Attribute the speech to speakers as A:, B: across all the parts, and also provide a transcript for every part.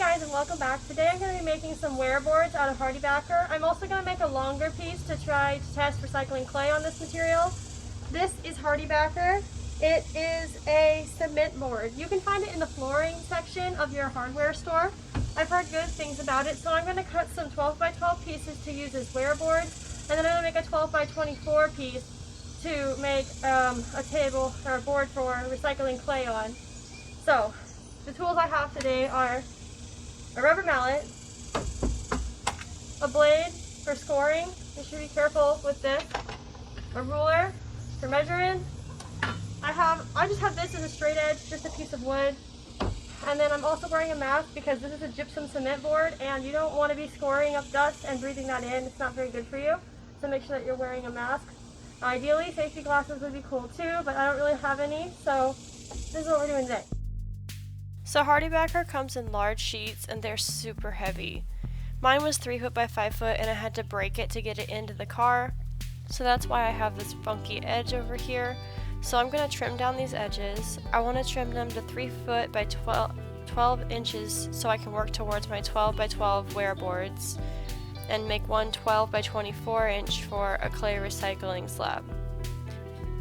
A: guys, and welcome back. Today I'm going to be making some Ware boards out of HardieBacker. I'm also going to make a longer piece to try to test recycling clay on this material. This is HardieBacker. It is a cement board. You can find it in the flooring section of your hardware store. I've heard good things about it, so I'm going to cut some 12 by 12 pieces to use as Ware boards, and then I'm going to make a 12 by 24 piece to make a table or a board for recycling clay on. So the tools I have today are a rubber mallet, a blade for scoring, you should be careful with this, a ruler for measuring. I just have this as a straight edge, just a piece of wood, and then I'm also wearing a mask because this is a gypsum cement board and you don't want to be scoring up dust and breathing that in. It's not very good for you, so make sure that you're wearing a mask. Ideally, safety glasses would be cool too, but I don't really have any, so this is what we're doing today. So HardieBacker comes in large sheets and they're super heavy. Mine was 3 foot by 5 foot and I had to break it to get it into the car. So that's why I have this funky edge over here. So I'm going to trim down these edges. I want to trim them to 3 foot by 12 inches so I can work towards my 12 by 12 Ware boards and make one 12 by 24 inch for a clay recycling slab.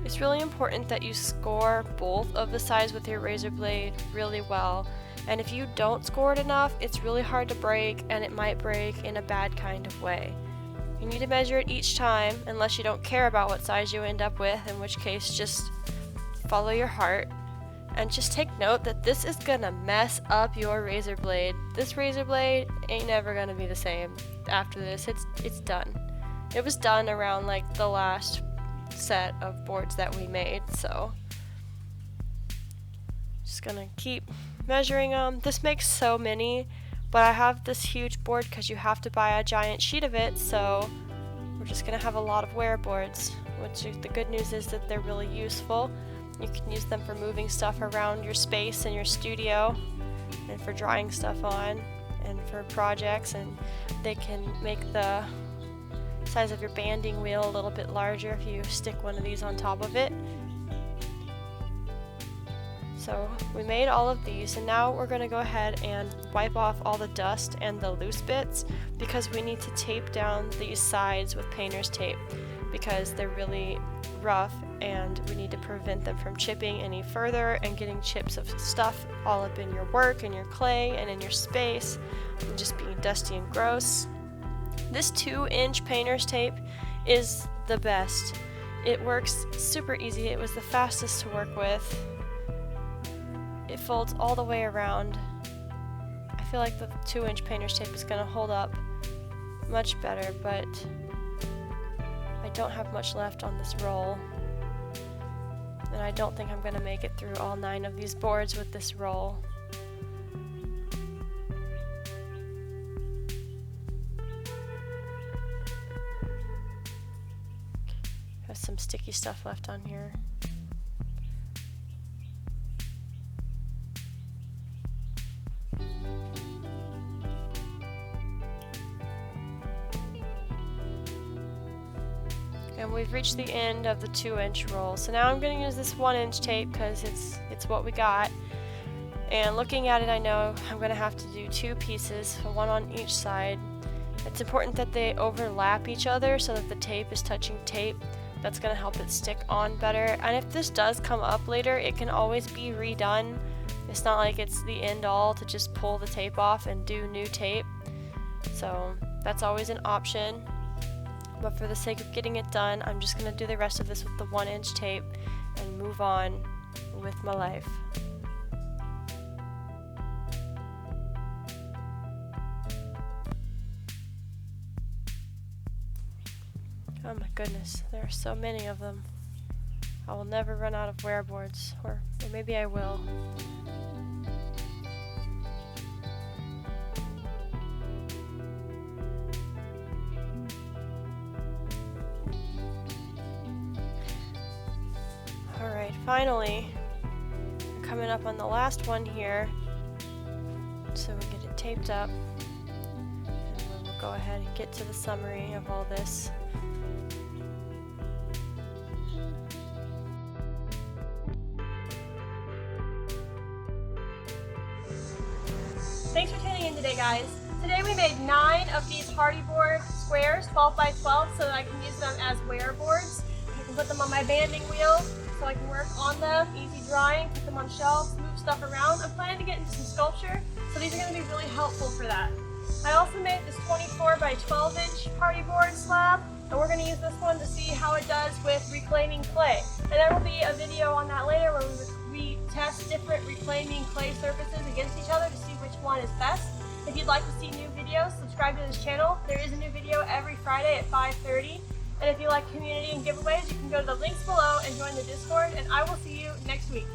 A: It's really important that you score both of the sides with your razor blade really well, and if you don't score it enough, it's really hard to break and it might break in a bad kind of way. You need to measure it each time unless you don't care about what size you end up with, in which case just follow your heart. And just take note that this is gonna mess up your razor blade. This razor blade ain't never gonna be the same after this. It's done. It was done around like the last set of boards that we made, so just gonna keep measuring them. This makes so many, but I have this huge board because you have to buy a giant sheet of it, so we're just gonna have a lot of Ware boards, which the good news is that they're really useful. You can use them for moving stuff around your space in your studio and for drawing stuff on and for projects, and they can make the size of your banding wheel a little bit larger if you stick one of these on top of it. So we made all of these, and now we're going to go ahead and wipe off all the dust and the loose bits because we need to tape down these sides with painter's tape because they're really rough and we need to prevent them from chipping any further and getting chips of stuff all up in your work and your clay and in your space and just being dusty and gross. This 2-inch painter's tape is the best. It works super easy. It was the fastest to work with. It folds all the way around. I feel like the 2-inch painter's tape is going to hold up much better, but I don't have much left on this roll. And I don't think I'm going to make it through all 9 of these boards with this roll. Some sticky stuff left on here. And we've reached the end of the 2-inch roll. So now I'm going to use this 1-inch tape because it's what we got. And looking at it, I know I'm going to have to do 2 pieces, one on each side. It's important that they overlap each other so that the tape is touching tape. That's going to help it stick on better. And if this does come up later, it can always be redone. It's not like it's the end all to just pull the tape off and do new tape. So that's always an option. But for the sake of getting it done, I'm just going to do the rest of this with the 1-inch tape and move on with my life. Oh my goodness, there are so many of them. I will never run out of Ware boards, or maybe I will. Alright, finally, we're coming up on the last one here, so we get it taped up, and we'll go ahead and get to the summary of all this. Thanks for tuning in making today, guys. Today we made 9 of these HardieBoard squares, 12 by 12, so that I can use them as Ware boards. I can put them on my banding wheel so I can work on them, easy drying, put them on shelves, move stuff around. I'm planning to get into some sculpture, so these are going to be really helpful for that. I also made this 24 by 12 inch HardieBoard slab, and we're going to use this one to see how it does with reclaiming clay. And there will be a video on that later where we test different reclaiming clay surfaces against each other to see which one is best. If you'd like to see new videos, subscribe to this channel. There is a new video every Friday at 5:30. And if you like community and giveaways, you can go to the links below and join the Discord, and I will see you next week.